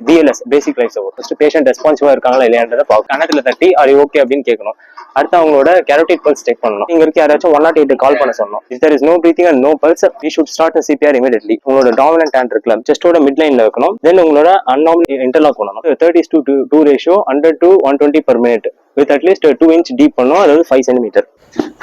BLS basic life support. First patient ரெஸ்பான்சிவா இருக்காங்களா இல்லையான்றத பார்க்கணும். கணத்துல தட்டி அது ஓகே அப்படின்னு கேட்கணும். அடுத்து அவங்களோட கேரோட்டிட் பல்ஸ் செக் பண்ணணும். இங்க இருக்க யாராச்சும் 108 கால் பண்ண சொல்லணும். If there is no breathing and no pulse we should start CPR immediately. உங்களோட டாமினன்ட் ஹேண்ட் இருக்குல்ல செஸ்டோட மிட் லைன்ல வைக்கணும். தென் உங்களோட அன்நார்மல் இன்டர்லாக் பண்ணணும். 30:2 ratio 100 to 120 per minute with at least 2 inch deep பண்ணணும். அதாவது 5 cm.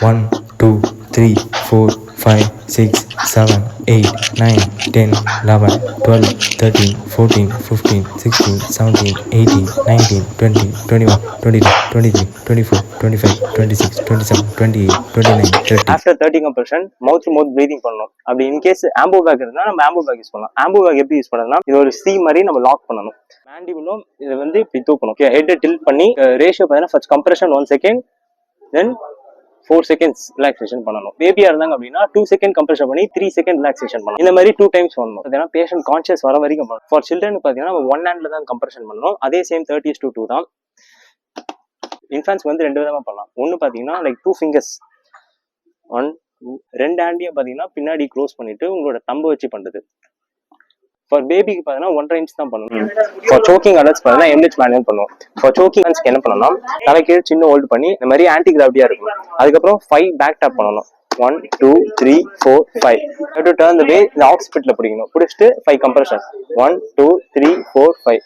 1 2 3 4 5 6 7 8 9 10 11 12 13 14 15 16 17 18 19 20 21 22 23 24 25 26 27 28 29 30. After 30 compression mouth to mouth breathing பண்ணணும். அப்படி இன்கேஸ் ஆம்போ பேக் இருந்தா நம்ம ஆம்போ பேக் யூஸ் பண்ணலாம். ஆம்போ பேக் எப்படி யூஸ் பண்ணணும்னா இது ஒரு C மாதிரி நம்ம லாக் பண்ணணும். மேண்டிபுலும் இதை வந்து இப்படி தூக்கணும். ஹெட் டில்ட் பண்ணி ரேஷியோ பார்த்தீங்கன்னா ஃபர்ஸ்ட் கம்ப்ரெஷன் 1 செகண்ட் தென் 4 seconds ரிலாக்ஸேஷன் பண்ணணும். பேபியா இருந்தாங்க அப்படின்னா 2 செகண்ட் கம்ப்ரெஷன் பண்ணி 3 செகண்ட் ரிலாக்ஸேஷன் பண்ணணும். இந்த மாதிரி 2 times பண்ணணும். பார்த்தீங்கன்னா பேஷண்ட் கான்ஷியஸ் வர வரைக்கும் பண்ணணும். ஃபார் சில்ட்ரன் பார்த்தீங்கன்னா நம்ம 1 handல தான் கம்ப்ரெஷன் பண்ணணும். அதே சேம் 30:2 தான். இன்ஃபேன்ஸ் வந்து 2 விதமா பண்ணலாம். ஒன்னு பார்த்தீங்கன்னா லைக் 2 fingers 1 2 2 ஹேண்டையும் பார்த்தீங்கன்னா பின்னாடி க்ளோஸ் பண்ணிட்டு உங்களோட தம்பை வச்சு பண்றது. ஃபார் பேபிக்கு பார்த்தீங்கன்னா 1.5 inch தான் பண்ணணும். ஃபார் சோக்கிங் அடல்ட்ஸ் பார்த்தீங்கன்னா MH மேனுவல் பண்ணுவோம். ஃபார் சோக்கிங் அடல்ட்ஸ்க்கு என்ன பண்ணணும், தலைக்கு சின்ன ஹோல்ட் பண்ணி இந்த மாதிரி ஆன்டி கிராவிட்டியா இருக்கும். அதுக்கப்புறம் 5 பேக் டாப் பண்ணணும். 1 2 3 4 5 டு டர்ன் த வே இந்த ஆக்ஸ் பிட்ல பிடிக்கணும். பிடிச்சிட்டு 5 கம்ப்ரெஷன் 1 2 3 4 5